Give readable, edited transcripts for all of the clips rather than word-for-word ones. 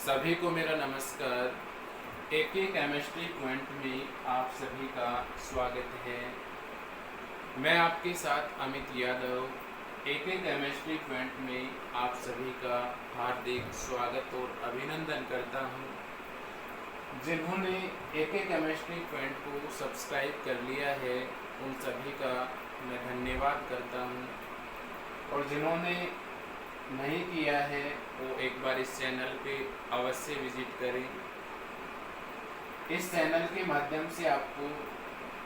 सभी को मेरा नमस्कार। एक एक केमिस्ट्री पॉइंट में आप सभी का स्वागत है। मैं आपके साथ अमित यादव। एक एक केमिस्ट्री पॉइंट में आप सभी का हार्दिक स्वागत और अभिनंदन करता हूं। जिन्होंने एक एक केमिस्ट्री पॉइंट को सब्सक्राइब कर लिया है उन सभी का मैं धन्यवाद करता हूं, और जिन्होंने नहीं किया है वो एक बार इस चैनल पे अवश्य विजिट करें। इस चैनल के माध्यम से आपको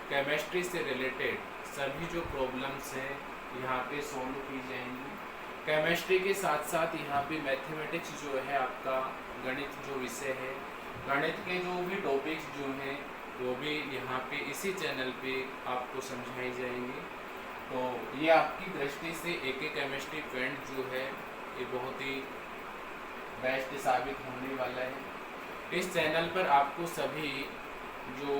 केमिस्ट्री से रिलेटेड सभी जो प्रॉब्लम्स हैं यहाँ पे सॉल्व की जाएंगी। केमिस्ट्री के साथ साथ यहाँ पे मैथमेटिक्स जो है आपका गणित जो विषय है, गणित के जो भी टॉपिक्स जो हैं वो भी यहाँ पे इसी चैनल पे आपको समझाई जाएंगी। तो ये आपकी दृष्टि से एक एक केमिस्ट्री पॉइंट जो है ये बहुत ही बेस्ट साबित होने वाला है। इस चैनल पर आपको सभी जो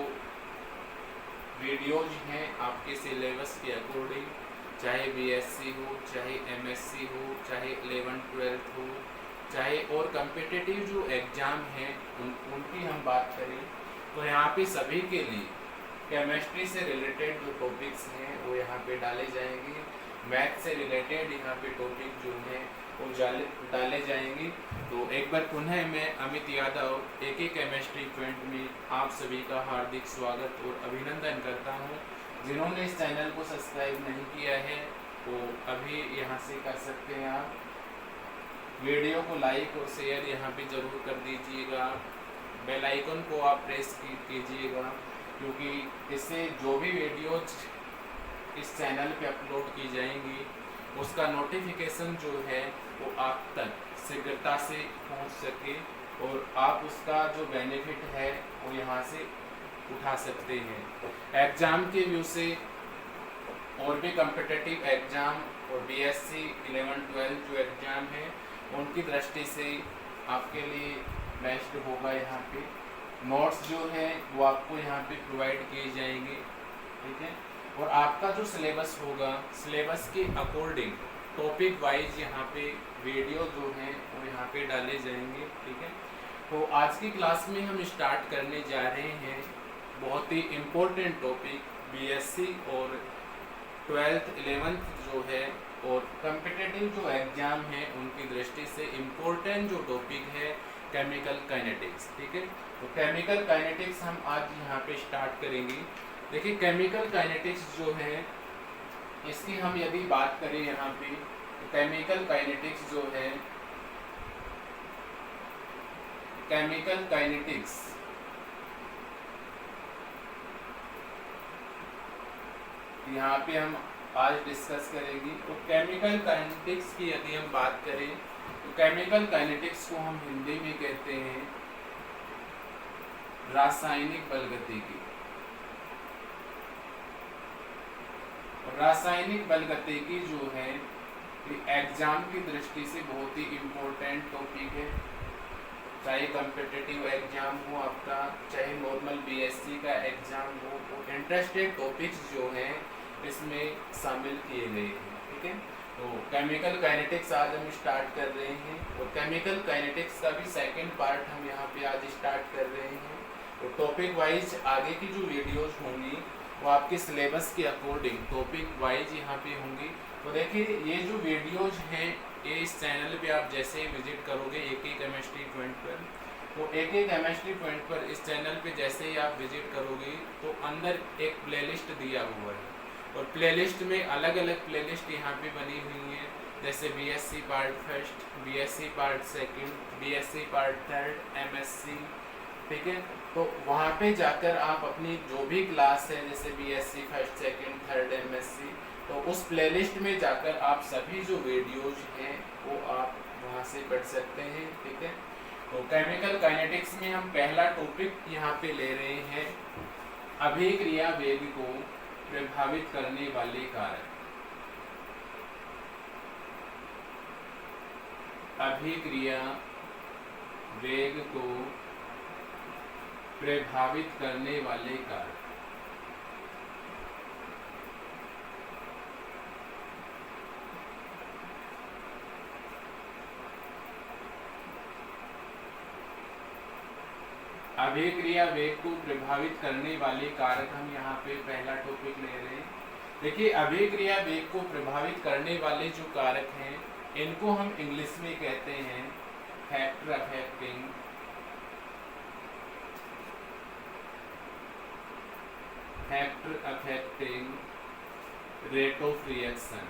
वीडियोज हैं आपके सिलेबस के अकॉर्डिंग, चाहे बीएससी हो, चाहे एमएससी हो, चाहे 11th-12th हो, चाहे और कम्पिटिटिव जो एग्ज़ाम हैं उनकी हम बात करें तो यहाँ पे सभी के लिए केमिस्ट्री से रिलेटेड जो टॉपिक्स हैं वो यहाँ पे डाले जाएंगे। मैथ से रिलेटेड यहाँ पे टॉपिक जो हैं वो डाले जाएंगे। तो एक बार पुनः मैं अमित यादव एक एक केमिस्ट्री पॉइंट में आप सभी का हार्दिक स्वागत और अभिनंदन करता हूँ। जिन्होंने इस चैनल को सब्सक्राइब नहीं किया है वो अभी यहाँ से कर सकते हैं। आप वीडियो को लाइक और शेयर यहाँ पे ज़रूर कर दीजिएगा। बेल आइकन को आप प्रेस कीजिएगा, क्योंकि इससे जो भी वीडियोज इस चैनल पे अपलोड की जाएंगी उसका नोटिफिकेशन जो है वो आप तक शीघ्रता से पहुंच सके और आप उसका जो बेनिफिट है वो यहाँ से उठा सकते हैं। एग्ज़ाम के व्यू से और भी कम्पिटिटिव एग्ज़ाम और बीएससी 11th-12th जो एग्ज़ाम है उनकी दृष्टि से आपके लिए बेस्ट होगा। यहाँ पे नोट्स जो है वो आपको यहाँ पे प्रोवाइड किए जाएंगे, ठीक है। और आपका जो सिलेबस होगा, सिलेबस के अकॉर्डिंग टॉपिक वाइज यहाँ पे वीडियो जो हैं वो यहाँ पे डाले जाएंगे, ठीक है। तो आज की क्लास में हम स्टार्ट करने जा रहे हैं बहुत ही इम्पोर्टेंट टॉपिक बीएससी और 12th 11th जो है और कम्पिटिटिव जो एग्ज़ाम है उनकी दृष्टि से इम्पोर्टेंट जो टॉपिक है केमिकल काइनेटिक्स, ठीक है। तो केमिकल काइनेटिक्स हम आज यहाँ पे स्टार्ट करेंगे। देखिए केमिकल काइनेटिक्स जो है इसकी हम यदि बात करें यहाँ पे तो केमिकल काइनेटिक्स जो है, केमिकल काइनेटिक्स यहाँ पे हम आज डिस्कस करेंगे। तो केमिकल काइनेटिक्स की यदि हम बात करें तो केमिकल काइनेटिक्स को हम हिंदी में कहते हैं रासायनिक बलगतिकी। रासायनिक बलगतिकी जो है एग्जाम की दृष्टि से बहुत ही इम्पोर्टेंट टॉपिक है। चाहे कम्पिटिटिव एग्जाम हो आपका, चाहे नॉर्मल बीएससी का एग्जाम हो, वो इंटरेस्टेड टॉपिक्स जो हैं इसमें शामिल किए गए हैं, ठीक है। तो केमिकल काइनेटिक्स आज हम स्टार्ट कर रहे हैं और केमिकल काइनेटिक्स का भी सेकंड पार्ट हम यहाँ पे आज स्टार्ट कर रहे हैं। तो टॉपिक वाइज आगे की जो वीडियोज होंगी वो आपके सिलेबस के अकॉर्डिंग टॉपिक वाइज यहाँ पे होंगी। तो देखिए ये जो वीडियोज हैं ये इस चैनल पे आप जैसे ही विजिट करोगे एक एक केमिस्ट्री पॉइंट पर, तो एक एक केमिस्ट्री पॉइंट पर इस चैनल पे जैसे ही आप विजिट करोगे तो अंदर एक प्लेलिस्ट दिया हुआ है और प्लेलिस्ट में अलग अलग प्लेलिस्ट यहाँ पे बनी हुई है, जैसे BSc part first, BSc part second, BSc part third, MSc, ठीक है। तो वहाँ पे जाकर आप अपनी जो भी क्लास है जैसे BSc first second third MSc, तो उस प्लेलिस्ट में जाकर आप सभी जो वीडियोज हैं वो आप वहाँ से पढ़ सकते हैं, ठीक है। तो केमिकल काइनेटिक्स में हम पहला टॉपिक यहाँ पे ले रहे हैं अभिक्रिया वेग को प्रभावित करने वाले कारक। अभिक्रिया वेग को प्रभावित करने वाले कारक। अभिक्रिया वेग को प्रभावित करने वाले कारक हम यहाँ पे पहला टॉपिक ले रहे हैं। देखिए, अभिक्रिया वेग को प्रभावित करने वाले जो कारक हैं इनको हम इंग्लिश में कहते हैं factor affecting rate of reaction.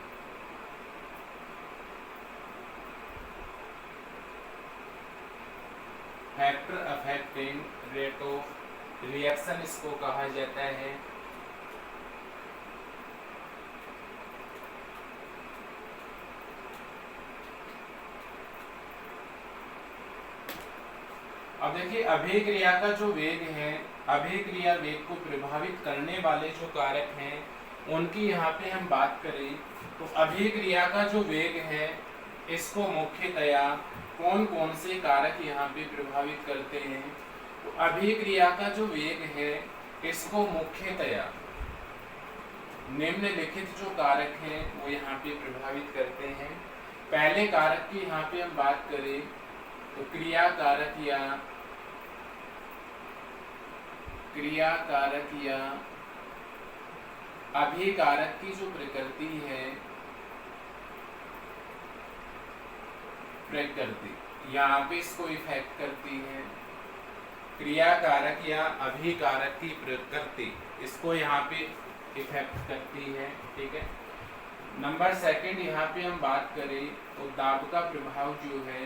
Factor affecting rate of reaction इसको कहा जाता है। अब देखिए, अभिक्रिया का जो वेग है, अभिक्रिया वेग को प्रभावित करने वाले जो कारक हैं उनकी यहाँ पे हम बात करें तो अभिक्रिया का जो वेग है इसको मुख्यतया कौन कौन से कारक यहाँ पे प्रभावित करते हैं। तो अभिक्रिया का जो वेग है इसको मुख्यतया निम्नलिखित जो कारक हैं वो यहाँ पे प्रभावित करते हैं। पहले कारक की यहाँ पे हम बात करें तो क्रिया कारक या अभिकारक की जो प्रकृति है, यहाँ पे इसको इफेक्ट करती है। क्रिया कारक या अभिकारक की प्रकृति इसको यहाँ पे इफेक्ट करती है। ठीक है। नंबर सेकंड यहाँ पे हम बात करें तो दाब का प्रभाव जो है,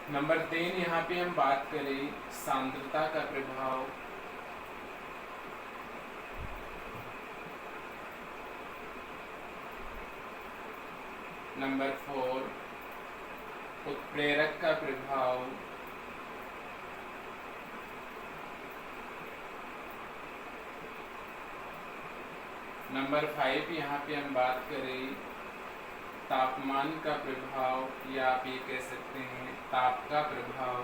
नंबर 3 यहाँ पे हम बात करें सांद्रता का प्रभाव, नंबर 4 उत्प्रेरक का प्रभाव, नंबर 5 यहाँ पे हम बात करें तापमान का प्रभाव या आप ये कह सकते हैं ताप का प्रभाव,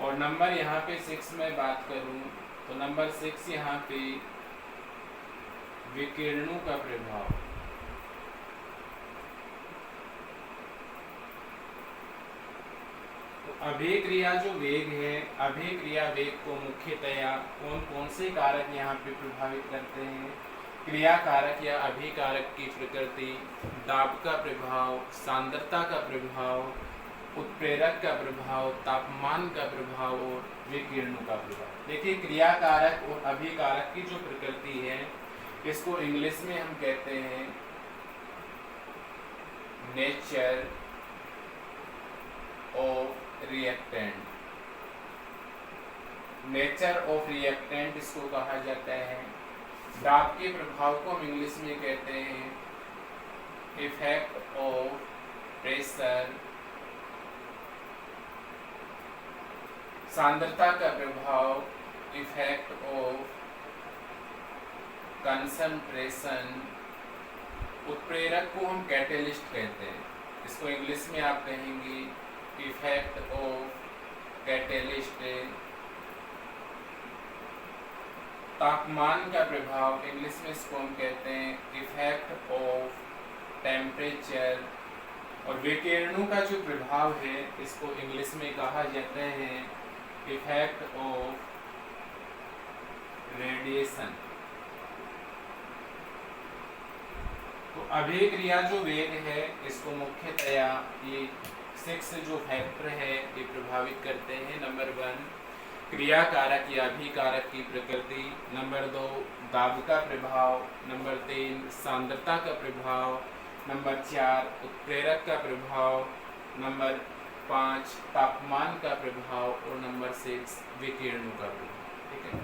और नंबर यहाँ पे 6 में बात करूं तो नंबर 6 यहाँ पे विकिरणों का प्रभाव। तो अभिक्रिया जो वेग है, अभिक्रिया वेग को मुख्यतया कौन कौन से कारक यहाँ पे प्रभावित करते हैं। क्रिया कारक या अभिकारक की प्रकृति, दाब का प्रभाव, सांद्रता का प्रभाव, उत्प्रेरक का प्रभाव, तापमान का प्रभाव और विकिरणों का प्रभाव। देखिए, क्रिया कारक और अभिकारक की जो प्रकृति है इसको इंग्लिश में हम कहते हैं nature of reactant. Nature of reactant इसको कहा जाता है। दाब के प्रभाव को हम इंग्लिश में कहते हैं इफेक्ट ऑफ प्रेशर। सांद्रता का प्रभाव इफेक्ट ऑफ कंसंट्रेशन। उत्प्रेरक को हम कैटेलिस्ट कहते हैं, इसको इंग्लिश में आप कहेंगे इफेक्ट ऑफ कैटेलिस्ट। तापमान का प्रभाव इंग्लिश में इसको हम कहते हैं इफेक्ट ऑफ टेम्परेचर। और विकिरणों का जो प्रभाव है इसको इंग्लिश में कहा जाता है इफेक्ट ऑफ रेडिएशन। तो अभिक्रिया जो वेग है इसको मुख्यतया ये 6 जो फैक्टर है ये प्रभावित करते हैं। नंबर 1 क्रिया कारक या अभिकारक की प्रकृति, नंबर 2 दाब का प्रभाव, नंबर 3 सांद्रता का प्रभाव, नंबर 4 उत्प्रेरक का प्रभाव, नंबर 5 तापमान का प्रभाव और नंबर 6 विकिरणों का प्रभाव। ठीक है।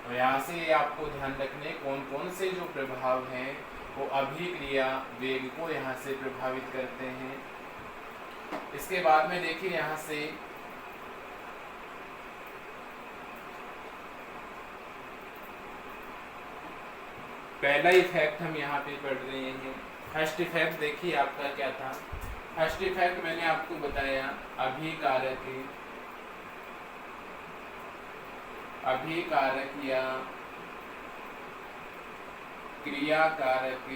तो यहाँ से आपको ध्यान रखने कौन कौन से जो प्रभाव हैं वो अभिक्रिया वेग को यहाँ से प्रभावित करते हैं। इसके बाद में देखिए यहाँ से पहला इफेक्ट हम यहाँ पे पढ़ रहे हैं। फर्स्ट इफेक्ट देखिए आपका क्या था। फर्स्ट इफेक्ट मैंने आपको बताया अभिकारक या क्रिया कारक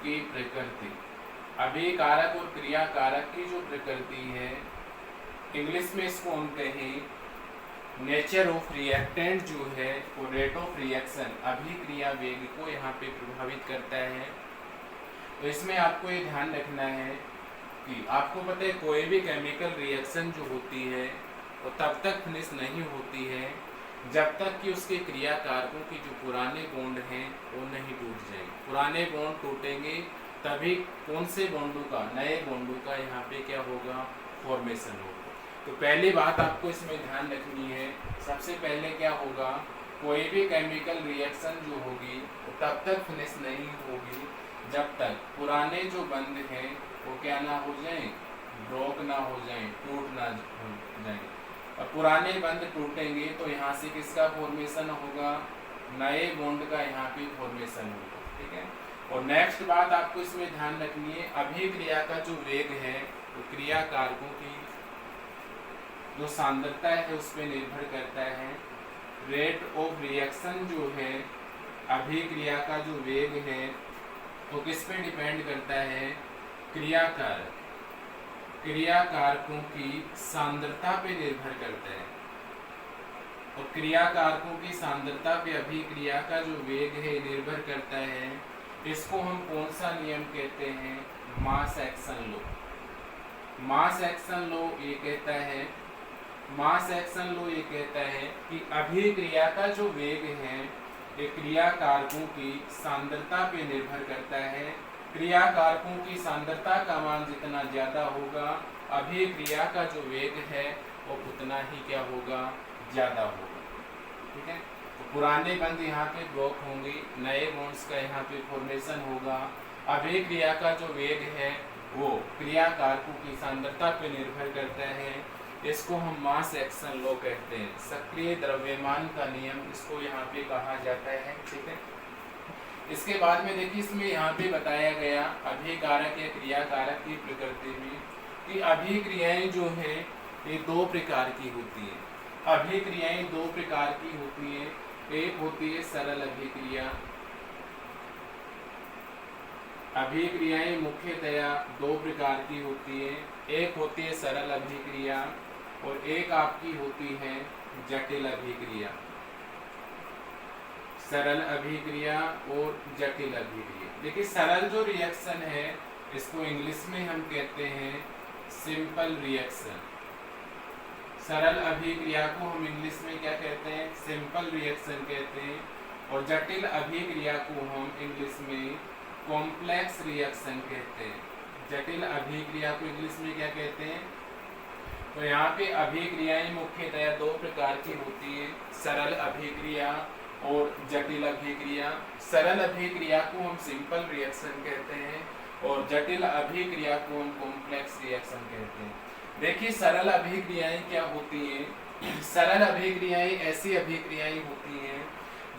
की प्रकृति। अभिकारक और क्रिया कारक की जो प्रकृति है, इंग्लिश में इसको हम कहें नेचर ऑफ रिएक्टेंट जो है वो रेट ऑफ रिएक्शन, अभिक्रिया वेग को यहाँ पे प्रभावित करता है। तो इसमें आपको ये ध्यान रखना है कि आपको पता है कोई भी केमिकल रिएक्शन जो होती है वो तब तक फिनिश नहीं होती है जब तक कि उसके क्रिया कारकों की जो पुराने बॉन्ड हैं वो नहीं टूट जाएंगे। पुराने बॉन्ड टूटेंगे तभी कौन से बॉन्डों का, नए बॉन्डों का यहाँ पे क्या होगा, फॉर्मेशन होगा। तो पहली बात आपको इसमें ध्यान रखनी है, सबसे पहले क्या होगा, कोई भी केमिकल रिएक्शन जो होगी वो तब तक फिनिश नहीं होगी जब तक पुराने जो बंध हैं वो क्या ना हो जाएं, ब्रोक ना हो जाएं, टूट ना हो जाएं। और पुराने बंध टूटेंगे तो यहाँ से किसका फॉर्मेशन होगा, नए बॉन्ड का यहाँ पे फॉर्मेशन होगा। ठीक है। और नेक्स्ट बात आपको इसमें ध्यान रखनी है, अभिक्रिया का जो वेग है वो क्रिया कारकों की जो सांद्रता है उस पर निर्भर करता है। रेट ऑफ रिएक्शन जो है, अभिक्रिया का जो वेग है वो किस पे डिपेंड करता है, क्रिया कारकों की सांद्रता पे निर्भर करता है। और क्रिया कारकों की सांद्रता पे अभिक्रिया का जो वेग है निर्भर करता है। इसको हम कौन सा नियम कहते हैं, mass action law. Mass action law ये कहता है, मास एक्शन लॉ ये कहता है कि अभिक्रिया का जो वेग है ये क्रिया कारकों की सांद्रता पे निर्भर करता है। क्रिया कारकों की सांद्रता का मान जितना ज्यादा होगा, अभिक्रिया का जो वेग है वो उतना ही क्या होगा, ज्यादा होगा। ठीक है। तो पुराने बंध यहाँ पे ब्लॉक होंगे, नए बॉन्ड्स का यहाँ पे फॉर्मेशन होगा। अभिक्रिया का जो वेग है वो क्रिया कारकों की सांद्रता पे निर्भर करता है। इसको हम मास एक्शन लॉ कहते हैं, सक्रिय द्रव्यमान का नियम इसको यहाँ पे कहा जाता है। ठीक है। इसके बाद में देखिए इसमें यहाँ पे बताया गया अभिकारक या क्रिया कारक की प्रकृति में कि अभिक्रियाएं जो हैं ये दो प्रकार की होती हैं। अभिक्रियाएं दो प्रकार की होती हैं, एक होती है सरल अभिक्रिया। अभिक्रियाएं मुख्यतया दो प्रकार की होती है, एक होती है सरल अभिक्रिया और एक आपकी होती है जटिल अभिक्रिया। सरल अभिक्रिया और जटिल अभिक्रिया। देखिए सरल जो रिएक्शन है इसको इंग्लिश में हम कहते हैं सिंपल रिएक्शन। सरल अभिक्रिया को हम इंग्लिश में क्या कहते हैं, सिंपल रिएक्शन कहते हैं। और जटिल अभिक्रिया को हम इंग्लिश में कॉम्प्लेक्स रिएक्शन कहते हैं। जटिल अभिक्रिया को इंग्लिश में क्या कहते हैं। तो यहाँ पे अभिक्रियाएं मुख्यतः दो प्रकार की होती है, सरल अभिक्रिया और जटिल अभिक्रिया। सरल अभिक्रिया को हम सिंपल रिएक्शन कहते हैं और जटिल अभिक्रिया को हम कॉम्प्लेक्स रिएक्शन कहते हैं। देखिए सरल अभिक्रियाएं क्या होती हैं। सरल अभिक्रियाएं ऐसी अभिक्रियाएं होती हैं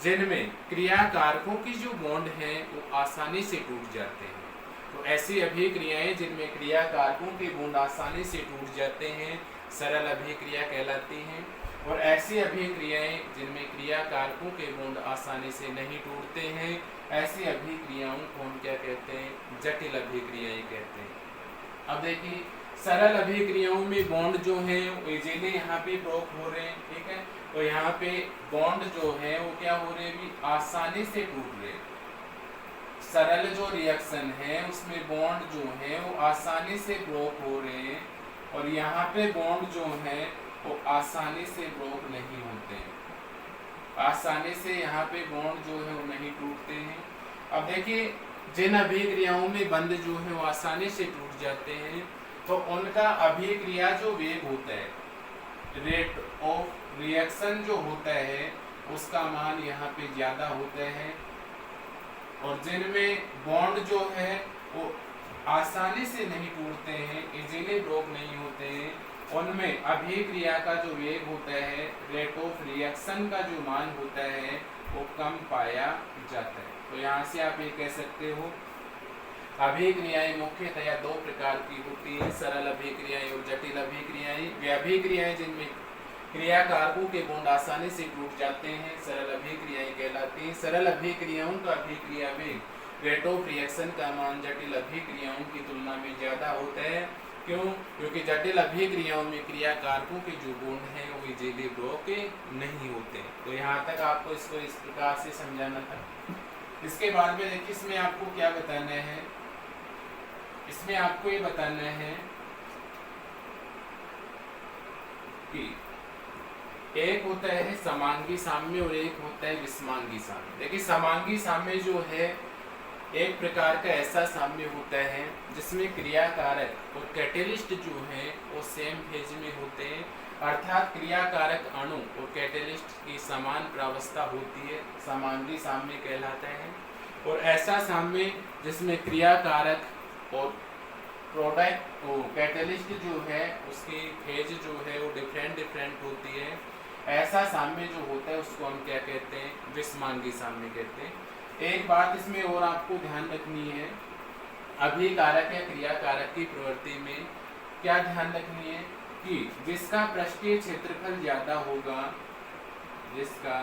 जिनमें क्रिया कारकों की जो बॉन्ड है वो आसानी से टूट जाते हैं। तो ऐसी अभिक्रियाएं जिनमें क्रिया कारकों के बॉन्ड आसानी से टूट जाते हैं सरल अभिक्रिया कहलाती हैं। और ऐसी अभिक्रियाएं जिनमें क्रिया कारकों के बॉन्ड आसानी से नहीं टूटते हैं, ऐसी अभिक्रियाओं को हम क्या कहते हैं, जटिल अभिक्रियाएं कहते हैं। अब देखिए सरल अभिक्रियाओं में बॉन्ड जो है वो इजीली यहाँ पे ब्रेक हो रहे हैं। ठीक है। तो यहाँ पे बॉन्ड जो है वो क्या हो रहे हैं, आसानी से टूट रहे हैं। सरल जो रिएक्शन है उसमें बॉन्ड जो है वो आसानी से ब्रेक हो रहे हैं और यहाँ पे बॉन्ड जो है वो आसानी से ब्रेक नहीं होते हैं, आसानी से यहाँ पे बॉन्ड जो है वो नहीं टूटते हैं। अब देखिए जिन अभिक्रियाओं में बंध जो है वो आसानी से टूट जाते हैं तो उनका अभिक्रिया जो वेग होता है, रेट ऑफ रिएक्शन जो होता है उसका मान यहाँ पे ज़्यादा होता है। और जिनमें बॉन्ड जो है वो आसानी से नहीं टूटते हैं, इजीली ब्रेक नहीं होते हैं, उनमें अभिक्रिया का जो वेग होता है, रेट ऑफ रिएक्शन का जो मान होता है वो कम पाया जाता है। तो यहाँ से आप ये कह सकते हो अभिक्रियाएं मुख्यतया दो प्रकार की होती हैं, सरल अभिक्रियाएं और जटिल अभिक्रियाएं। वे अभिक्रियाएं जिनमें क्रिया कारकों के बॉन्ड आसानी से टूट जाते हैं, सरल अभिक्रियाएं कहलाती हैं। सरल अभिक्रियाओं का अभिक्रिया वेग रेट ऑफ रिएक्शन का मान जटिल अभिक्रियाओं की तुलना में ज्यादा होता है। क्यों? क्योंकि जटिल अभिक्रियाओं में क्रिया कारकों के जो बॉन्ड हैं वो इजीली ब्रेक नहीं होते। तो यहाँ तक आपको इसको इस प्रकार से समझाना था। इसके बाद में देखिए इसमें आपको क्या बताना है, इसमें आपको ये बताना है कि एक होता है समांगी साम्य और एक होता है विषमांगी साम्य। देखिए समांगी साम्य जो है एक प्रकार का ऐसा साम्य होता है जिसमें क्रियाकारक और कैटेलिस्ट जो है वो सेम फेज में होते हैं, अर्थात क्रियाकारक अणु और कैटेलिस्ट की समान प्रावस्था होती है, समांगी साम्य कहलाता है। और ऐसा साम्य जिसमें क्रियाकारक और प्रोडक्ट कैटेलिस्ट जो है उसकी फेज जो है वो डिफरेंट होती है, ऐसा साम्य जो होता है उसको हम क्या कहते हैं? विषमांगी साम्य कहते हैं। एक बात इसमें और आपको ध्यान रखनी है, अभिकारक या क्रियाकारक की प्रवृत्ति में क्या ध्यान रखनी है कि जिसका पृष्ठीय क्षेत्रफल ज्यादा होगा, जिसका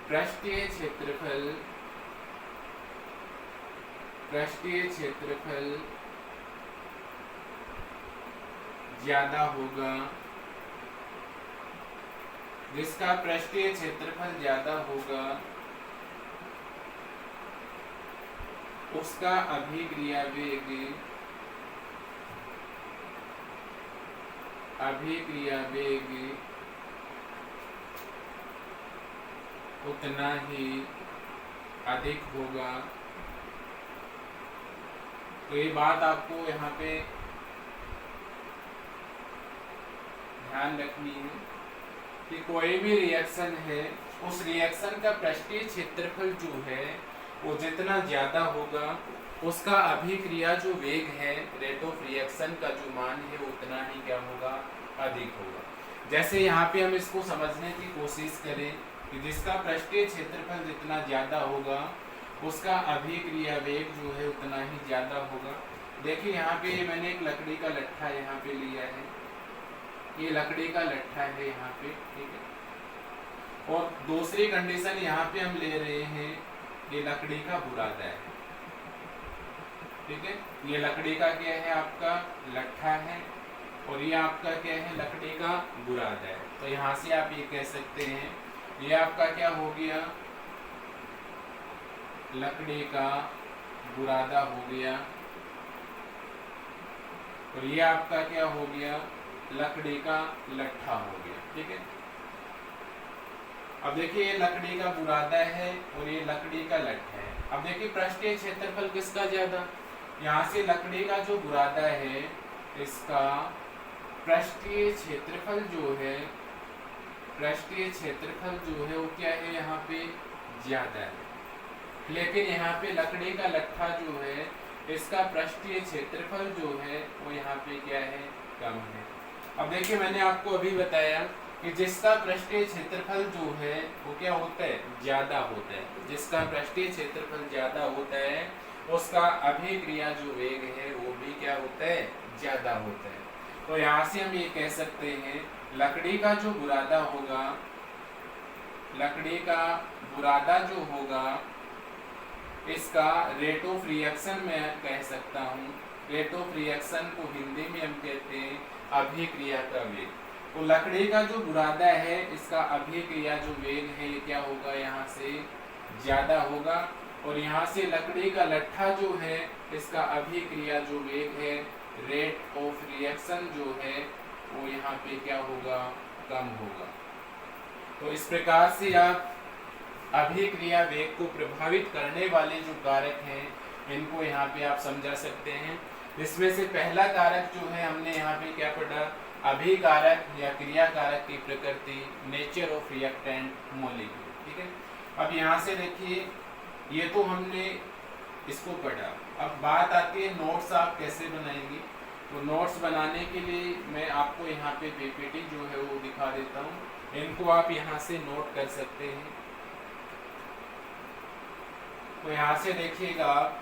पृष्ठीय क्षेत्रफल ज्यादा होगा, जिसका पृष्ठीय क्षेत्रफल ज्यादा होगा उसका अभिक्रिया वेग उतना ही अधिक होगा। तो ये बात आपको यहाँ पे ध्यान रखनी है कि कोई भी रिएक्शन है उस रिएक्शन का पृष्ठीय क्षेत्रफल जो है वो जितना ज्यादा होगा उसका अभिक्रिया जो वेग है, रेट ऑफ रिएक्शन का जो मान है उतना ही क्या होगा? अधिक होगा। जैसे यहाँ पे हम इसको समझने की कोशिश करें कि जिसका पृष्ठीय क्षेत्रफल जितना ज्यादा होगा उसका अभिक्रिया वेग जो है उतना ही ज्यादा होगा। देखिए यहाँ पे मैंने एक लकड़ी का लट्ठा यहाँ पे लिया है, ये लकड़ी का लट्ठा है यहाँ पे, ठीक है। और दूसरी कंडीशन यहाँ पे हम ले रहे हैं, ये लकड़ी का बुरादा है, ठीक है। ये लकड़ी का क्या है? आपका लट्ठा है और ये आपका क्या है? लकड़ी का बुरादा है। तो यहाँ से आप ये कह सकते हैं ये आपका क्या हो गया? लकड़ी का बुरादा हो गया और ये आपका क्या हो गया? लकड़ी का लट्ठा हो गया, ठीक है। अब देखिए ये लकड़ी का बुरादा है और ये लकड़ी का लट्ठा है। अब देखिए पृष्ठीय क्षेत्रफल किसका ज्यादा? यहाँ से लकड़ी का जो बुरादा है इसका पृष्ठीय क्षेत्रफल जो है वो क्या है? यहाँ पे ज्यादा है। लेकिन यहाँ पे लकड़ी का लट्ठा जो है इसका पृष्ठीय क्षेत्रफल जो है वो यहाँ पे क्या है? कम है। अब देखिए मैंने आपको अभी बताया कि जिसका पृष्ठीय क्षेत्रफल जो है वो क्या होता है? ज्यादा होता है। जिसका पृष्ठीय क्षेत्रफल ज्यादा होता है उसका अभिक्रिया जो वेग है वो भी क्या होता है? ज्यादा होता है। तो यहाँ से हम ये कह सकते हैं लकड़ी का जो बुरादा होगा, लकड़ी का बुरादा जो होगा इसका रेट ऑफ रिएक्शन मैं कह सकता हूँ, रेट ऑफ रिएक्शन को हिंदी में हम कहते हैं अभिक्रिया का वेग। तो लकड़ी का जो बुरादा है इसका अभिक्रिया जो वेग है ये क्या होगा? यहाँ से ज्यादा होगा। और यहाँ से लकड़ी का लट्ठा जो है इसका अभिक्रिया जो वेग है, रेट ऑफ रिएक्शन जो है वो यहाँ पे क्या होगा? कम होगा। तो इस प्रकार से आप अभिक्रिया वेग को प्रभावित करने वाले जो कारक हैं इनको यहाँ पे आप समझा सकते हैं। इसमें से पहला कारक जो है हमने यहाँ पे क्या पढ़ा? अभिकारक या क्रियाकारक की प्रकृति, नेचर ऑफ रिएक्टेंट मॉलिक्यूल, ठीक है। अब यहाँ से देखिए ये तो हमने इसको पढ़ा। अब बात आती है नोट्स आप कैसे बनाएंगे। तो नोट्स बनाने के लिए मैं आपको यहाँ पे पीपीटी जो है वो दिखा देता हूँ, इनको आप यहाँ से नोट कर सकते हैं। तो यहाँ से देखिएगा आप,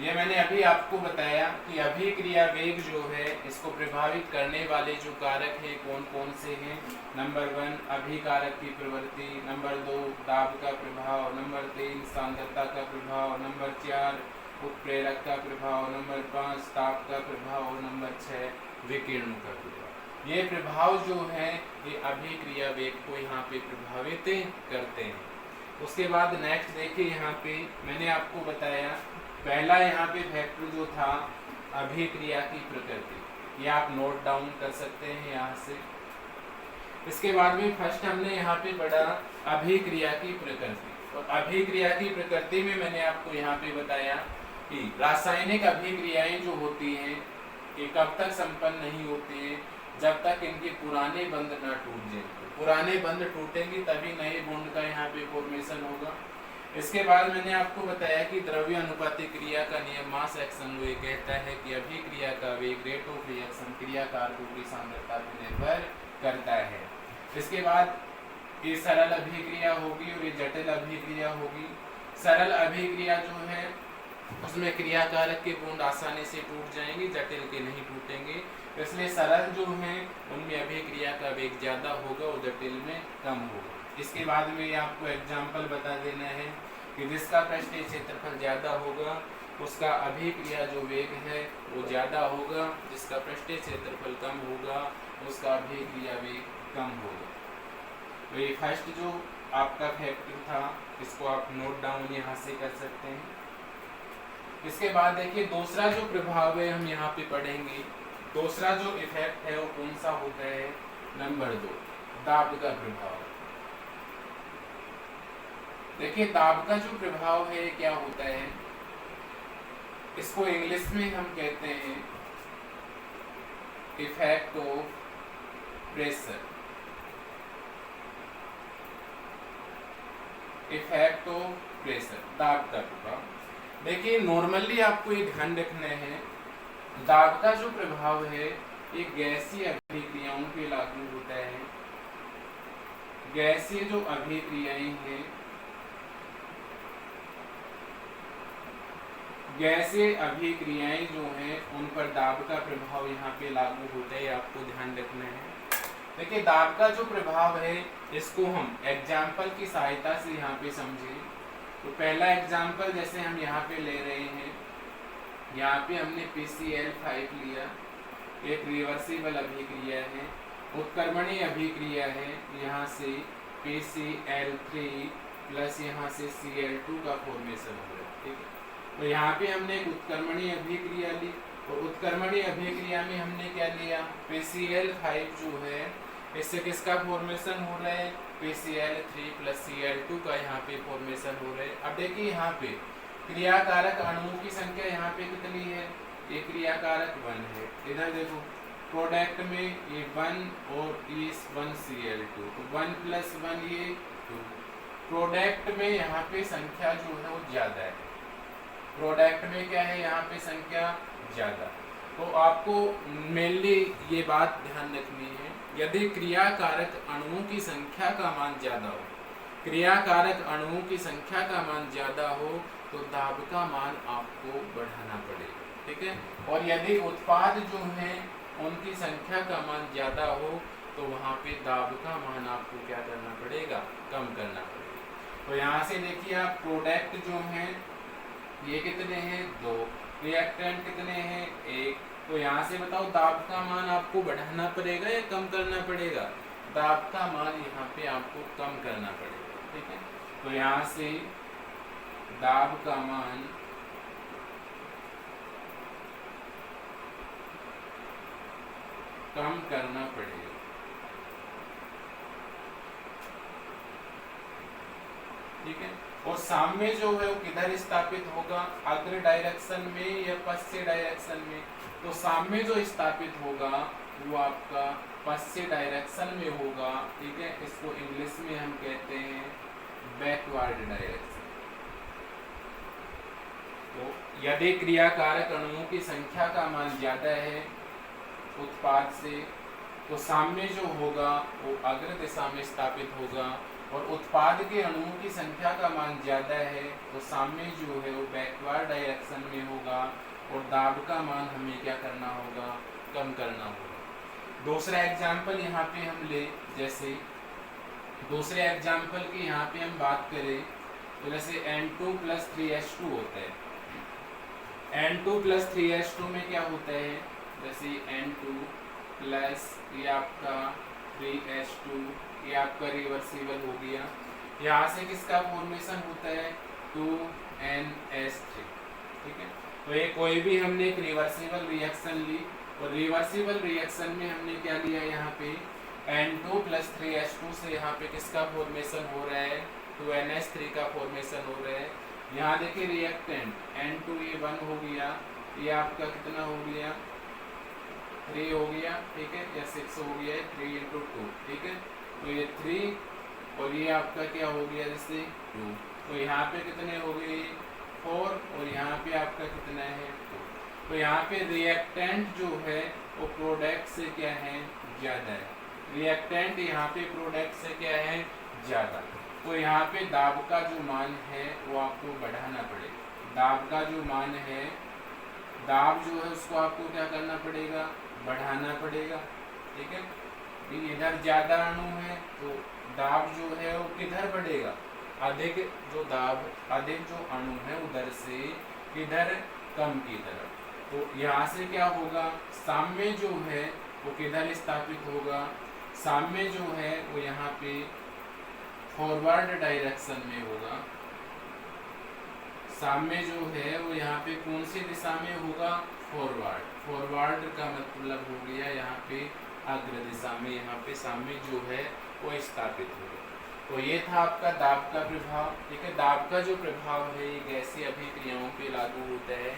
ये मैंने अभी आपको बताया कि अभिक्रिया वेग जो है इसको प्रभावित करने वाले जो कारक हैं कौन कौन से हैं। नंबर 1 अभिकारक की प्रवृत्ति, नंबर 2 दाब का प्रभाव, नंबर 3 सांद्रता का प्रभाव, नंबर 4 उत्प्रेरक का प्रभाव, नंबर 5 ताप का प्रभाव और नंबर 6 विकिरण का प्रभाव। ये प्रभाव जो है ये अभिक्रिया वेग को यहाँ पे प्रभावित करते हैं। उसके बाद नेक्स्ट देखिए, यहाँ पे मैंने आपको बताया पहला यहाँ पे फैक्टर जो था अभिक्रिया की प्रकृति, ये आप नोट डाउन कर सकते हैं यहाँ से। इसके बाद में फर्स्ट हमने यहाँ पे पढ़ा अभिक्रिया की प्रकृति, और अभिक्रिया की प्रकृति में मैंने आपको यहाँ पे बताया कि रासायनिक अभिक्रियाएं जो होती हैं ये कब तक संपन्न नहीं होती हैं, जब तक इनके पुराने बंध न टूट जाए। पुराने बंध टूटेंगे तभी नए बॉन्ड का यहाँ पे फॉर्मेशन होगा। इसके बाद मैंने आपको बताया कि द्रव्य अनुपाती क्रिया का नियम मास एक्शन लो ये कहता है कि अभिक्रिया का वेग रेट ऑफ रिएक्शन क्रिया कारकों की सांद्रता पर निर्भर करता है। इसके बाद ये सरल अभिक्रिया होगी और ये जटिल अभिक्रिया होगी। सरल अभिक्रिया जो है उसमें क्रिया कारक के बॉन्ड आसानी से टूट जाएंगे, जटिल के नहीं टूटेंगे। इसलिए सरल जो है उनमें अभिक्रिया का वेग ज्यादा होगा और जटिल में कम होगा। इसके बाद में आपको एग्जाम्पल बता देना है कि जिसका पृष्ठीय क्षेत्रफल ज्यादा होगा उसका अभिक्रिया जो वेग है वो ज्यादा होगा, जिसका पृष्ठीय क्षेत्रफल कम होगा उसका अभिक्रिया वेग कम होगा। तो ये फर्स्ट जो आपका फैक्टर था इसको आप नोट डाउन यहाँ से कर सकते हैं। इसके बाद देखिए दूसरा जो प्रभाव है हम यहाँ पे पढ़ेंगे, दूसरा जो इफेक्ट है वो कौन सा होता है, नंबर 2 दाब का प्रभाव। देखिए दाब का जो प्रभाव है क्या होता है, इसको इंग्लिश में हम कहते हैं effect of pressure. Effect of pressure, दाब का प्रभाव। देखिए नॉर्मली आपको ये ध्यान रखना है, दाब का जो प्रभाव है ये गैसीय अभिक्रियाओं पे लागू होता है। गैसीय जो अभिक्रियाएं हैं, गैसीय अभिक्रियाएं जो हैं उन पर दाब का प्रभाव यहाँ पे लागू होता है, आपको ध्यान रखना है। देखिए दाब का जो प्रभाव है इसको हम एग्जाम्पल की सहायता से यहाँ पे समझें। तो पहला एग्जाम्पल जैसे हम यहाँ पे ले रहे हैं, यहाँ पे हमने PCl5 लिया, एक रिवर्सिबल अभिक्रिया है, उत्क्रमणीय अभिक्रिया है। यहाँ से PCl3 प्लस यहाँ से Cl2 का फॉर्मेशन हो रहा है, ठीक है। तो यहाँ पे हमने एक उत्क्रमणीय अभिक्रिया ली, और उत्क्रमणीय अभिक्रिया में हमने क्या लिया, PCl5 जो है इससे किसका फॉर्मेशन हो रहा है, PCl3 प्लस Cl2 का यहाँ पे फॉर्मेशन हो रहा है। अब देखिए यहाँ पे क्रियाकारक अणुओं की संख्या यहाँ पे कितनी है, ये क्रियाकारक 1 है। इधर देखो प्रोडक्ट में ये 1 और ये 1 Cl2, तो 1 प्लस 1 ये 2। प्रोडक्ट में यहाँ पे संख्या जो है वो ज्यादा है, प्रोडक्ट में क्या है यहाँ पे संख्या ज्यादा। तो आपको मेनली ये बात ध्यान रखनी है, यदि क्रियाकारक अणुओं की संख्या का मान ज्यादा हो, क्रियाकारक अणुओं की संख्या का मान ज्यादा हो तो दाब का मान आपको बढ़ाना पड़ेगा, ठीक है। और यदि उत्पाद जो है उनकी संख्या का मान ज्यादा हो तो वहाँ पे दाब का मान आपको क्या करना पड़ेगा, कम करना पड़ेगा। तो यहाँ से देखिए आप प्रोडक्ट जो हैं ये कितने हैं, 2, रिएक्टेंट कितने हैं, 1। तो यहाँ से बताओ दाब का मान आपको बढ़ाना पड़ेगा या कम करना पड़ेगा, दाब का मान यहाँ पे आपको कम करना पड़ेगा, ठीक है। तो यहाँ से दाब का मान कम करना पड़ेगा, ठीक है। और साम्य जो है वो किधर स्थापित होगा, अग्र डायरेक्शन में या पश्चिम डायरेक्शन में। तो साम्य जो स्थापित होगा वो आपका पश्चिम डायरेक्शन में होगा, ठीक है। इसको इंग्लिश में हम कहते हैं बैकवर्ड डायरेक्शन। तो यदि क्रियाकारक अणुओं की संख्या का मान ज्यादा है उत्पाद से, तो साम्य जो होगा वो अग्र दिशा में स्थापित होगा, और उत्पाद के अणुओं की संख्या का मान ज़्यादा है तो साम्य जो है वो बैकवर्ड डायरेक्शन में होगा और दाब का मान हमें क्या करना होगा, कम करना होगा। दूसरा एग्जाम्पल यहाँ पे हम ले, जैसे दूसरे एग्जाम्पल की यहाँ पे हम बात करें तो जैसे N2 + 3H2 होता है। N2 + 3H2 में क्या होता है, जैसे N2 प्लस ये आपका 3H2, ये आपका रिवर्सिबल हो गया। यहाँ से किसका फॉर्मेशन होता है, 2NH3, ठीक है। तो ये कोई भी हमने एक रिवर्सिबल रिएक्शन ली और रिवर्सिबल रिएक्शन में हमने क्या लिया, यहाँ पे N2 + 3H2 से यहाँ पे किसका फॉर्मेशन हो रहा है, 2NH3 का फॉर्मेशन हो रहा है। यहाँ देखिए रिएक्टेंट N2 ये 1 हो गया, ये आपका कितना हो गया, 3 हो गया, ठीक है, या 6 हो गया, 3 × 2, ठीक है। तो ये 3 और ये आपका क्या हो गया, जैसे 2, तो यहाँ पे कितने हो गए, 4 और यहाँ पे आपका कितना है, 2। तो यहाँ पे रिएक्टेंट जो है वो प्रोडक्ट से क्या है, ज़्यादा है। रिएक्टेंट यहाँ पे प्रोडक्ट से क्या है, ज़्यादा। तो यहाँ पे दाब का जो मान है वो आपको बढ़ाना पड़ेगा। दाब का जो मान है, दाब जो है उसको आपको क्या करना पड़ेगा, बढ़ाना पड़ेगा, ठीक है। इधर ज़्यादा अणु है तो दाब जो है वो किधर बढ़ेगा, अधिक जो दाब, अधिक जो अणु है उधर से किधर, कम की तरफ। तो यहाँ से क्या होगा, साम्य जो है वो किधर स्थापित होगा, साम्य जो है वो यहाँ पे फॉरवर्ड डायरेक्शन में होगा। साम्य जो है वो यहाँ पे कौन सी दिशा में होगा, फॉरवर्ड। फॉरवर्ड का मतलब हो गया यहाँ पे अग्र दिशा में, यहाँ पे साम्य जो है वो स्थापित होगा। तो ये था आपका दाब का प्रभाव, ठीक है। दाब का जो प्रभाव है ये गैसीय अभिक्रियाओं पे लागू होता है।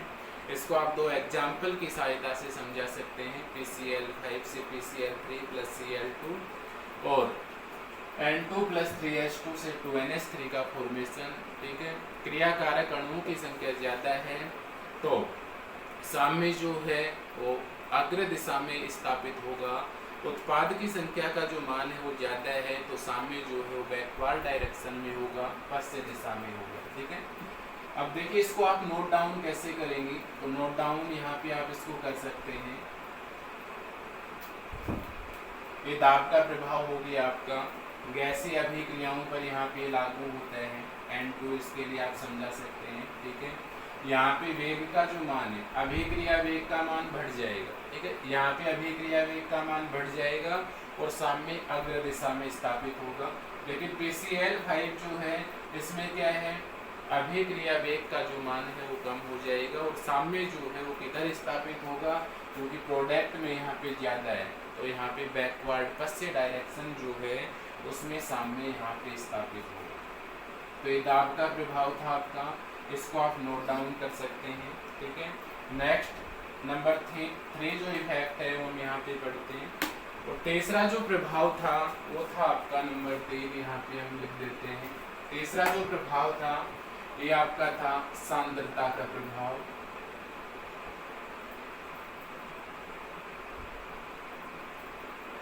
इसको आप दो एग्जाम्पल की सहायता से समझा सकते हैं, PCl5 से PCl3 + Cl2 और N2 + 3H2 से 2NH3 का फॉर्मेशन, ठीक है। क्रियाकारक अणुओं की संख्या ज़्यादा है तो साम्य जो है वो अग्र दिशा में स्थापित होगा। उत्पाद की संख्या का जो मान है वो ज़्यादा है तो साम्य जो है वो बैकवर्ड डायरेक्शन में होगा, पश्चिम दिशा में होगा, ठीक है। अब देखिए इसको आप नोट डाउन कैसे करेंगे, तो नोट डाउन यहाँ पे आप इसको कर सकते हैं। ये दाब का प्रभाव हो गया आपका, गैसीय अभिक्रियाओं पर यहाँ पे लागू होता है। N2 इसके लिए आप समझा सकते हैं, ठीक है। यहाँ पे वेग का जो मान है, अभिक्रिया वेग का मान बढ़ जाएगा, ठीक है। यहाँ पे अभिक्रिया वेग का मान बढ़ जाएगा और साम्य अग्र दिशा में स्थापित होगा। लेकिन PCl5 जो है इसमें क्या है, अभिक्रिया वेग का जो मान है वो कम हो जाएगा और साम्य जो है वो किधर स्थापित होगा, क्योंकि प्रोडक्ट में यहाँ पे ज़्यादा है तो यहाँ पे बैकवर्ड पश्चिम डायरेक्शन जो है उसमें साम्य यहाँ पे स्थापित होगा। तो ये दाब का प्रभाव था आपका, इसको आप नोट डाउन कर सकते हैं, ठीक है। नेक्स्ट नंबर 3 जो इफेक्ट है वो हम यहाँ पे पढ़ते हैं। और तीसरा जो प्रभाव था वो था आपका नंबर 3, यहाँ पे हम लिख देते हैं। तीसरा जो प्रभाव था ये आपका था सांद्रता का प्रभाव।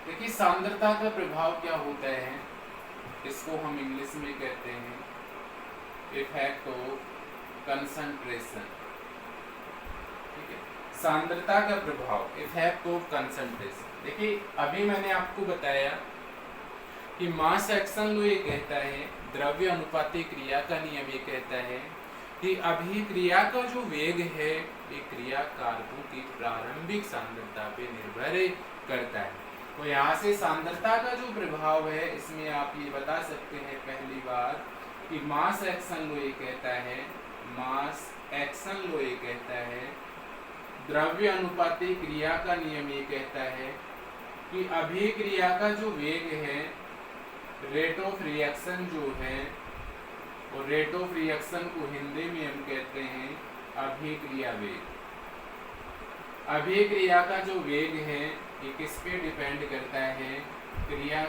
देखिए सांद्रता का प्रभाव क्या होता है, इसको हम इंग्लिश में कहते हैं इफेक्ट ऑफ कंसंट्रेशन, ठीक है। सांद्रता का प्रभाव, इफेक्ट ऑफ कंसंट्रेशन। देखिए अभी मैंने आपको बताया कि मास एक्शन लॉ ये कहता है, द्रव्य अनुपाती क्रिया का नियम ये कहता है कि अभिक्रिया का जो वेग है ये क्रिया कारकों की प्रारंभिक सांद्रता पे निर्भर करता है। तो यहाँ से सांद्रता का जो प्रभाव है इसमें आप ये बता सकते हैं पहली बार कि मास एक्शन लॉ ये कहता है, मास एक्शन लॉ ये कहता है, द्रव्य अनुपाती क्रिया का नियम ये कहता है कि अभिक्रिया का जो वेग है, रेट ऑफ रिएक्शन जो है, और रेट ऑफ रिएक्शन को हिंदी में हम कहते हैं अभिक्रिया वेग। अभिक्रिया का जो वेग है ये किस पे डिपेंड करता है, क्रिया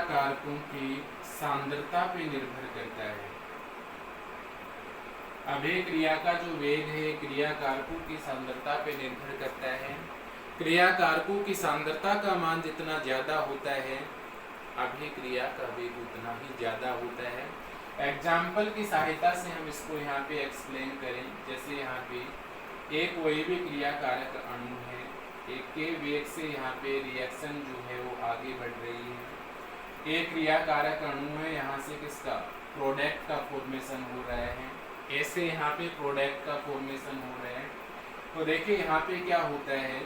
कारकों की सांद्रता पे निर्भर करता है। अभिक्रिया का जो वेग है क्रिया कारकों की सांद्रता पे निर्भर करता है। क्रिया कारकों की सांद्रता का मान जितना ज़्यादा होता है अभिक्रिया का वेग उतना ही ज़्यादा होता है। एग्जाम्पल की सहायता से हम इसको यहाँ पे एक्सप्लेन करें। जैसे यहाँ पे एक कोई भी क्रिया कारक अणु है, एक के वेग से यहाँ पे रिएक्शन जो है वो आगे बढ़ रही है। एक क्रिया कारक अणु है, यहाँ से किसका प्रोडक्ट का फॉर्मेशन हो रहा है, ऐसे यहाँ पे प्रोडक्ट का फॉर्मेशन हो रहा है। तो देखिए यहाँ पे क्या होता है,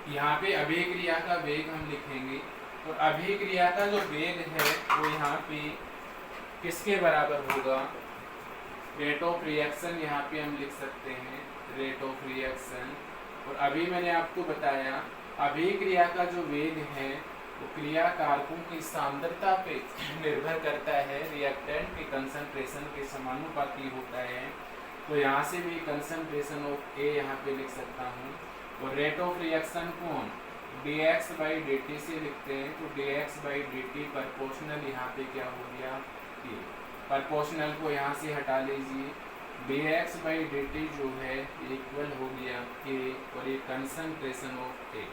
यहाँ पे अभिक्रिया का वेग हम लिखेंगे और अभिक्रिया का जो वेग है वो यहाँ पे किसके बराबर होगा, रेट ऑफ रिएक्शन यहाँ पे हम लिख सकते हैं, रेट ऑफ रिएक्शन। और अभी मैंने आपको बताया अभिक्रिया का जो वेग है वो क्रिया कारकों की सांद्रता पे निर्भर करता है, रिएक्टेंट के कंसंट्रेशन के समानुपाती होता है। तो यहाँ से भी कंसंट्रेशन ऑफ ए यहाँ पे लिख सकता हूँ और रेट ऑफ रिएक्शन कौन dx/dt से लिखते हैं। तो dx/dt प्रोपोर्शनल यहाँ पे क्या हो गया, प्रोपोर्शनल को यहाँ से हटा लीजिए, dx/dt जो है इक्वल हो गया k और ये कंसंट्रेशन ऑफ ए।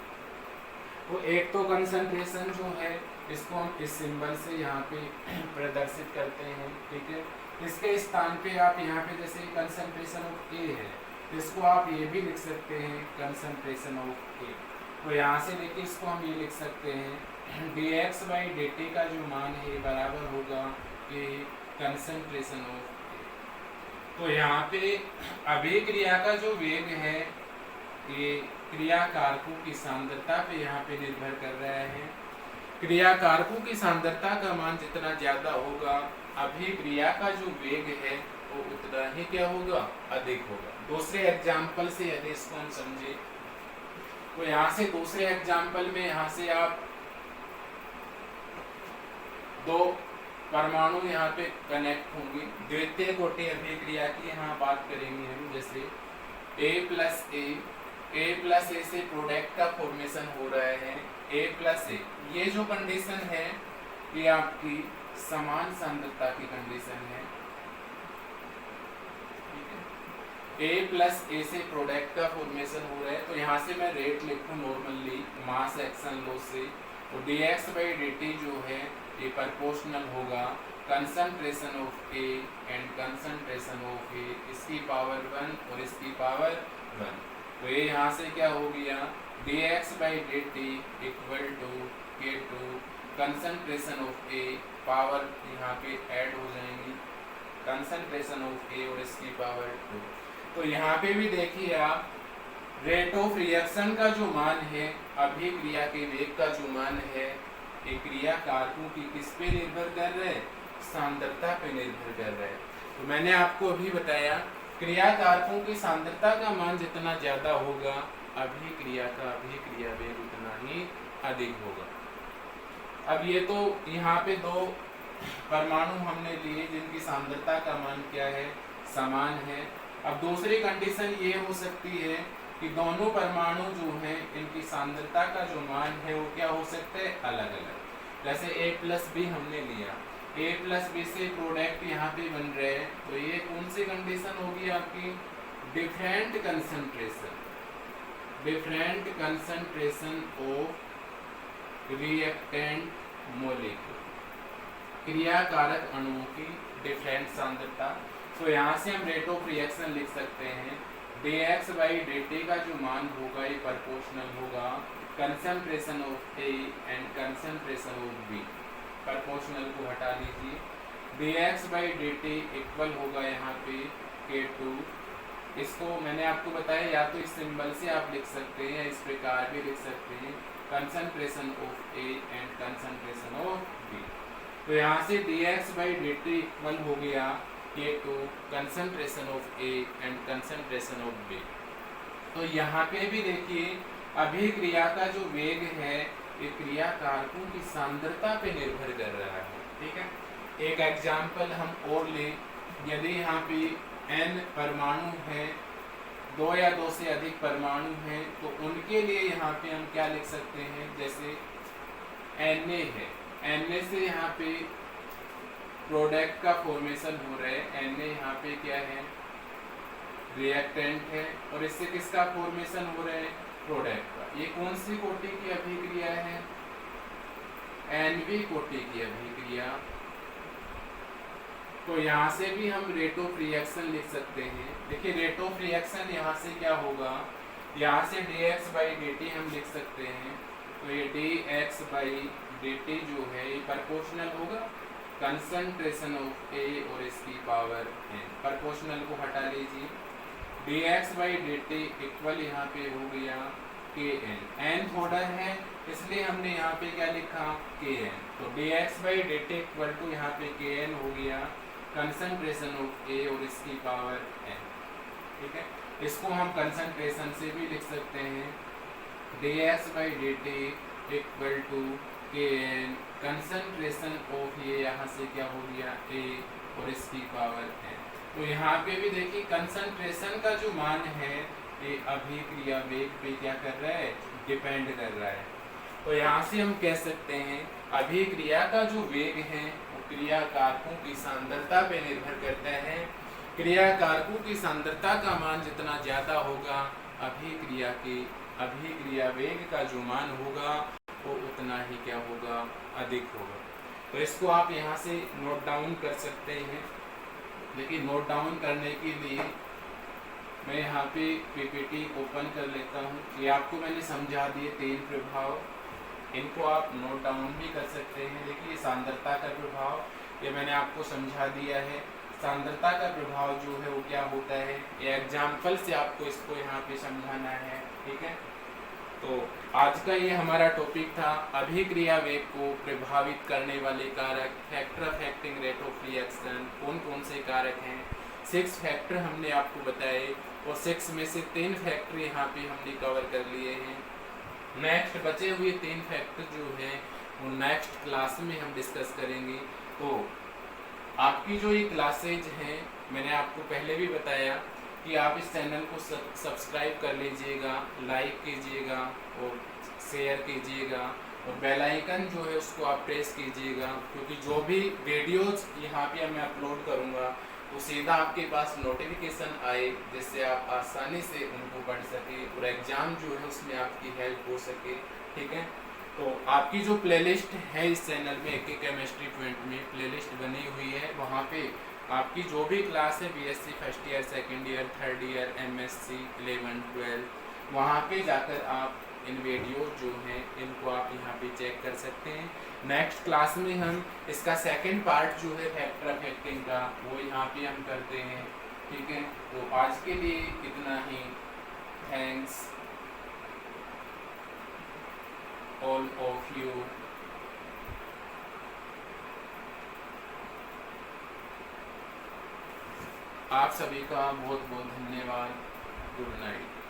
तो एक तो कंसंट्रेशन जो है इसको हम इस सिंबल से यहाँ पे प्रदर्शित करते हैं, ठीक है। इसके स्थान पे आप यहाँ पे जैसे कंसंट्रेशन ऑफ ए है, इसको आप ये भी लिख सकते हैं कंसंट्रेशन ऑफ ए। तो यहाँ से देखिए इसको हम ये लिख सकते हैं dx/dt का जो मान है बराबर होगा ए कंसंट्रेशन ऑफ ए। तो यहाँ पे अभिक्रिया का जो वेग है ये क्रिया कारकों की सांद्रता पे यहाँ पे निर्भर कर रहा है। क्रिया कारकों की सांद्रता का मान जितना ज्यादा होगा अभिक्रिया का जो वेग है वो उतना ही क्या होगा, अधिक होगा। दूसरे एग्जाम्पल से यदि इसको हम समझे तो यहाँ से दूसरे एग्जाम्पल में यहाँ से आप दो परमाणु यहाँ पे कनेक्ट होंगे, द्वितीय कोटि अभिक्रिया की यहाँ बात करेंगे हम। जैसे A+A से प्रोडक्ट का फॉर्मेशन हो रहा है, A+A, ये जो कंडीशन है ये आपकी समान सांद्रता की कंडीशन है। A+A से प्रोडक्ट का फॉर्मेशन हो रहा है, तो यहाँ से मैं रेट लिखूँ नॉर्मली मास एक्शन लॉ से, और dx/dt जो है ये प्रोपोर्शनल होगा concentration of A and concentration of A, इसकी पावर 1 और इसकी पावर 1। तो ये यहाँ से क्या हो गया dx/dt equal to K2 concentration of A, power यहाँ पे ऐड हो जाएंगी कंसंट्रेशन ऑफ A और इसकी पावर 2। तो यहाँ पे भी देखिए आप रेट ऑफ रिएक्शन का जो मान है, अभिक्रिया के वेग का जो मान है, ये क्रिया कारकों की किस पे निर्भर कर रहे हैं, सांद्रता पे निर्भर कर रहे हैं। तो मैंने आपको अभी बताया क्रिया कारकों की सांद्रता का मान जितना ज्यादा होगा अभिक्रिया का अभिक्रिया वेग उतना ही अधिक होगा। अब ये तो यहाँ पे दो परमाणु हमने लिए जिनकी सांद्रता का मान क्या है, समान है। अब दूसरी कंडीशन ये हो सकती है कि दोनों परमाणु जो हैं इनकी सांद्रता का जो मान है वो क्या हो सकता है, अलग अलग। जैसे A+B हमने लिया, A+B से प्रोडक्ट यहाँ पे बन रहे हैं, तो ये कौन सी कंडीशन होगी आपकी, different concentration of reactant molecule, क्रिया कारक अणुओं की डिफरेंट सांद्रता। तो यहाँ से हम रेट ऑफ रिएक्शन लिख सकते हैं dx/dt का जो मान होगा ये प्रोपोर्शनल होगा concentration of A and concentration of B। Proportional को हटा लीजिए, dx/dt इक्वल होगा यहाँ पे K2। इसको मैंने आपको बताया या तो इस सिंबल से आप लिख सकते हैं या इस प्रकार भी लिख सकते हैं concentration of A and concentration of B। तो यहाँ से dx/dt इक्वल हो गया K2 concentration of A and concentration of B। तो यहाँ पे भी देखिए अभिक्रिया का जो वेग है ये क्रिया कारकों की सांद्रता पे निर्भर कर रहा है, ठीक है। एक एग्जाम्पल हम और लें, यदि यहाँ पे n परमाणु है, 2 या 2 से अधिक परमाणु हैं, तो उनके लिए यहाँ पे हम क्या लिख सकते हैं, जैसे Na है, Na से यहाँ पे प्रोडक्ट का फॉर्मेशन हो रहा है, Na यहाँ पे क्या है, रिएक्टेंट है, और इससे किसका फॉर्मेशन हो रहा है, प्रोडक्ट का। ये कौन सी कोटि की अभिक्रिया है? NV कोटि की अभिक्रिया। तो यहाँ से भी हम रेट ऑफ रिएक्शन लिख सकते हैं। देखिए रेट ऑफ रिएक्शन यहाँ से क्या होगा, यहाँ से dx/dt हम लिख सकते हैं। तो ये dx/dt जो है ये प्रोपोर्शनल होगा कंसंट्रेशन ऑफ A और इसकी पावर n। प्रोपोर्शनल को हटा लीजिए, dx/dt इक्वल यहाँ पे हो गया kn। n थोड़ा है इसलिए हमने यहाँ पे क्या लिखा, kn। तो dx/dt इक्वल टू यहाँ पे kn हो गया कंसंट्रेशन ऑफ A और इसकी पावर n। ठीक है, इसको हम कंसंट्रेशन से भी लिख सकते हैं, dx/dt equal to kn concentration of ये यहाँ से क्या हो गया A और इसकी पावर n। तो यहाँ पे भी देखिए कंसंट्रेशन का जो मान है ये अभिक्रिया वेग पे क्या कर रहा है, डिपेंड कर रहा है। तो यहाँ से हम कह सकते हैं अभिक्रिया का जो वेग है वो क्रिया कारकों की सांद्रता पे निर्भर करता है। क्रिया कारकों की सांद्रता का मान जितना ज्यादा होगा अभिक्रिया वेग का जो मान होगा वो उतना ही क्या होगा, अधिक होगा। तो इसको आप यहाँ से नोट डाउन कर सकते हैं। लेकिन नोट डाउन करने के लिए मैं यहाँ पे PPT ओपन कर लेता हूँ। ये आपको मैंने समझा दिए 3 प्रभाव, इनको आप नोट डाउन भी कर सकते हैं। देखिए सांद्रता का प्रभाव ये मैंने आपको समझा दिया है। सांद्रता का प्रभाव जो है वो क्या होता है, ये एग्जाम्पल से आपको इसको यहाँ पे समझाना है। ठीक है, तो आज का ये हमारा टॉपिक था अभिक्रिया वेग को प्रभावित करने वाले कारक, factor affecting rate of reaction. कौन कौन से कारक हैं, 6 फैक्टर हमने आपको बताए और 6 में से 3 फैक्टर यहाँ पे हमने कवर कर लिए हैं। नेक्स्ट बचे हुए 3 फैक्टर जो हैं वो नेक्स्ट क्लास में हम डिस्कस करेंगे। तो आपकी जो ये क्लासेज हैं मैंने आपको पहले भी बताया कि आप इस चैनल को सब्सक्राइब कर लीजिएगा, लाइक कीजिएगा और शेयर कीजिएगा और बेल आइकन जो है उसको आप प्रेस कीजिएगा, क्योंकि जो भी वीडियोज यहाँ पे मैं अपलोड करूँगा वो सीधा आपके पास नोटिफिकेशन आए, जिससे आप आसानी से उनको पढ़ सके और एग्ज़ाम जो है उसमें आपकी हेल्प हो सके। ठीक है, तो आपकी जो प्लेलिस्ट है इस चैनल में एक केमिस्ट्री पॉइंट में प्लेलिस्ट बनी हुई है, वहाँ पे आपकी जो भी क्लास है BSc first year, second year, third year, MSc 11, 12, वहाँ पे जाकर आप इन वीडियो जो हैं इनको आप यहाँ पे चेक कर सकते हैं। नेक्स्ट क्लास में हम इसका सेकंड पार्ट जो है फैक्टर अफेक्टिंग का वो यहाँ पे हम करते हैं। ठीक है, तो आज के लिए इतना ही। Thanks all of you. आप सभी का बहुत बहुत धन्यवाद। Good night.